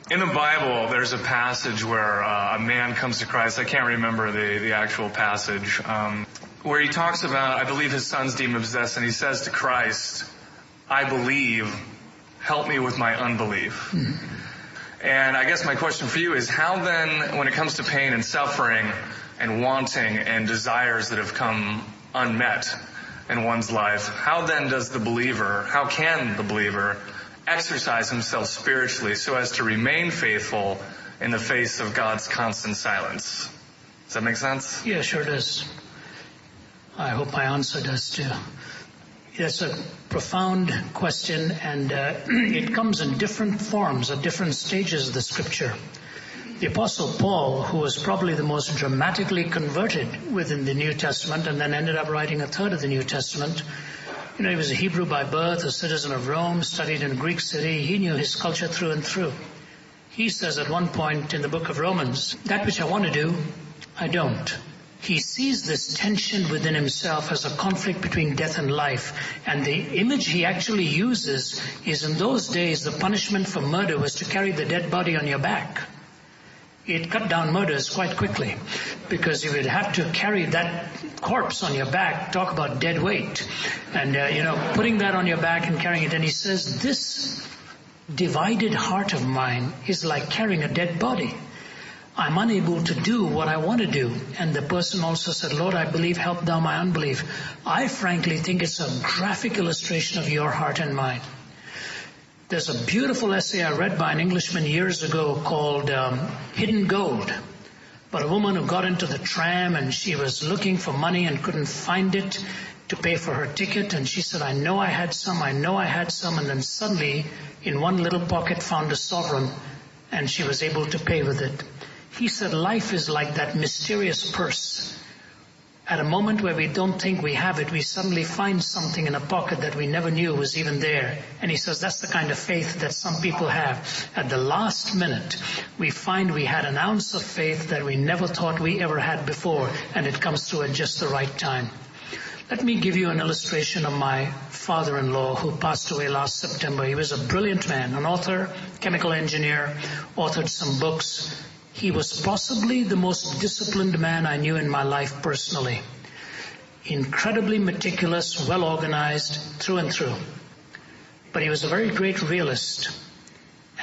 In the Bible, there's a passage where a man comes to Christ. I can't remember the actual passage, where he talks about, I believe his son's demon-possessed, and he says to Christ, I believe, help me with my unbelief. And I guess my question for you is, how then, when it comes to pain and suffering and wanting and desires that have come unmet in one's life, how then does the believer, how can the believer exercise himself spiritually so as to remain faithful in the face of God's constant silence? Does that make sense? Yeah, sure does. I hope my answer does too. It's a profound question, and it comes in different forms at different stages of the Scripture. The Apostle Paul, who was probably the most dramatically converted within the New Testament and then ended up writing a third of the New Testament, he was a Hebrew by birth, a citizen of Rome, studied in a Greek city. He knew his culture through and through. He says at one point in the book of Romans, that which I want to do, I don't. He sees this tension within himself as a conflict between death and life. And the image he actually uses is, in those days, the punishment for murder was to carry the dead body on your back. It cut down murders quite quickly, because you would have to carry that corpse on your back. Talk about dead weight. And, putting that on your back and carrying it. And he says, this divided heart of mine is like carrying a dead body. I'm unable to do what I want to do. And the person also said, Lord, I believe, help thou my unbelief. I frankly think it's a graphic illustration of your heart and mine. There's a beautiful essay I read by an Englishman years ago called Hidden Gold, about a woman who got into the tram and she was looking for money and couldn't find it to pay for her ticket. And she said, I know I had some. And then suddenly, in one little pocket, found a sovereign, and she was able to pay with it. He said, life is like that mysterious purse. At a moment where we don't think we have it, we suddenly find something in a pocket that we never knew was even there. And he says that's the kind of faith that some people have. At the last minute, we find we had an ounce of faith that we never thought we ever had before, and it comes through at just the right time. Let me give you an illustration of my father-in-law who passed away last September. He was a brilliant man, an author, chemical engineer, authored some books. He was possibly the most disciplined man I knew in my life personally. Incredibly meticulous, well organized, through and through. But he was a very great realist.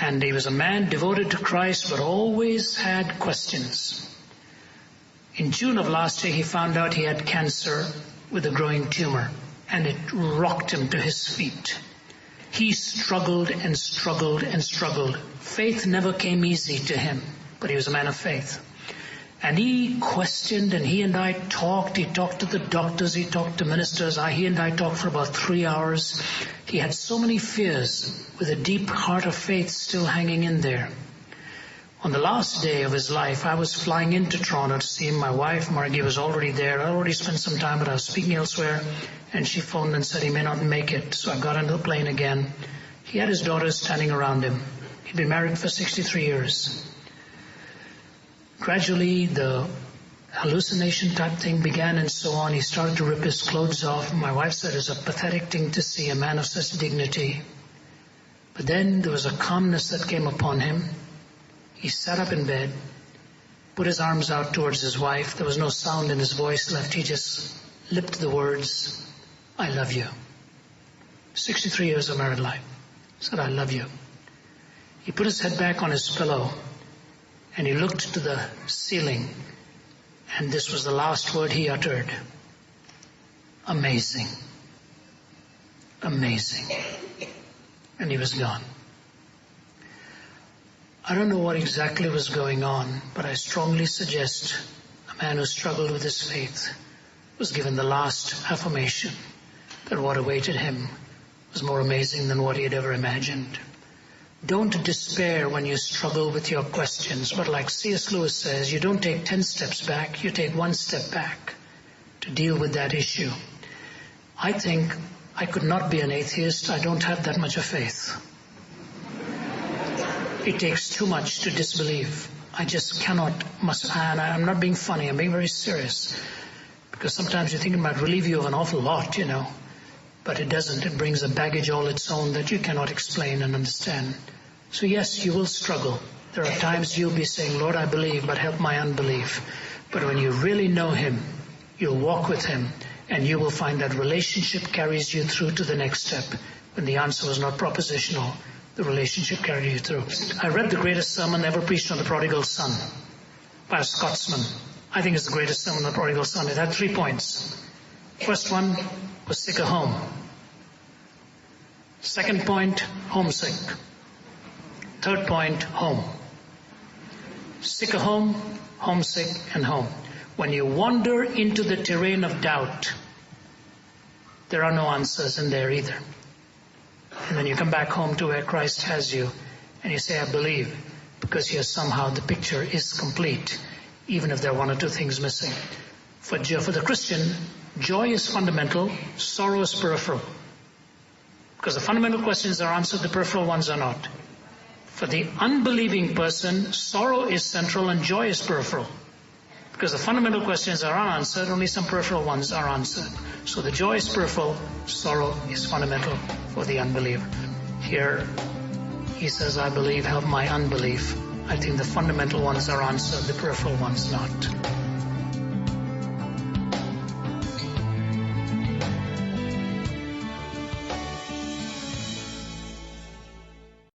And he was a man devoted to Christ, but always had questions. In June of last year, he found out he had cancer with a growing tumor, and it rocked him to his feet. He struggled and struggled and struggled. Faith never came easy to him. But he was a man of faith. And he questioned, and he and I talked. He talked to the doctors, he talked to ministers. He and I talked for about 3 hours. He had so many fears, with a deep heart of faith still hanging in there. On the last day of his life, I was flying into Toronto to see him. My wife, Margie, was already there. I already spent some time, but I was speaking elsewhere. And she phoned and said he may not make it. So I got into the plane again. He had his daughters standing around him. He'd been married for 63 years. Gradually, the hallucination type thing began and so on. He started to rip his clothes off. My wife said it's a pathetic thing to see a man of such dignity. But then there was a calmness that came upon him. He sat up in bed, put his arms out towards his wife. There was no sound in his voice left. He just lipped the words, I love you. 63 years of married life. He said, I love you. He put his head back on his pillow, and he looked to the ceiling, and this was the last word he uttered. Amazing. Amazing. And he was gone. I don't know what exactly was going on, but I strongly suggest a man who struggled with his faith was given the last affirmation that what awaited him was more amazing than what he had ever imagined. Don't despair when you struggle with your questions, but like C.S. Lewis says, you don't take 10 steps back, you take 1 step back to deal with that issue. I think I could not be an atheist. I don't have that much of faith. It takes too much to disbelieve. I just cannot, and I'm not being funny, I'm being very serious. Because sometimes you think it might relieve you of an awful lot, but it doesn't. It brings a baggage all its own that you cannot explain and understand. So yes, you will struggle. There are times you'll be saying, Lord, I believe, but help my unbelief. But when you really know Him, you'll walk with Him, and you will find that relationship carries you through to the next step. When the answer was not propositional, the relationship carried you through. I read the greatest sermon ever preached on the prodigal son by a Scotsman. I think it's the greatest sermon on the prodigal son. It had 3 points. First one was sick of home. Second point, homesick. Third point, home. Sick of home, homesick, and home. When you wander into the terrain of doubt, there are no answers in there either. And then you come back home to where Christ has you, and you say, I believe, because here somehow the picture is complete, even if there are one or two things missing. For the Christian, joy is fundamental, sorrow is peripheral. Because the fundamental questions are answered, the peripheral ones are not. For the unbelieving person, sorrow is central and joy is peripheral. Because the fundamental questions are unanswered, only some peripheral ones are answered. So the joy is peripheral, sorrow is fundamental for the unbeliever. Here, he says, I believe, help my unbelief. I think the fundamental ones are answered, the peripheral ones not.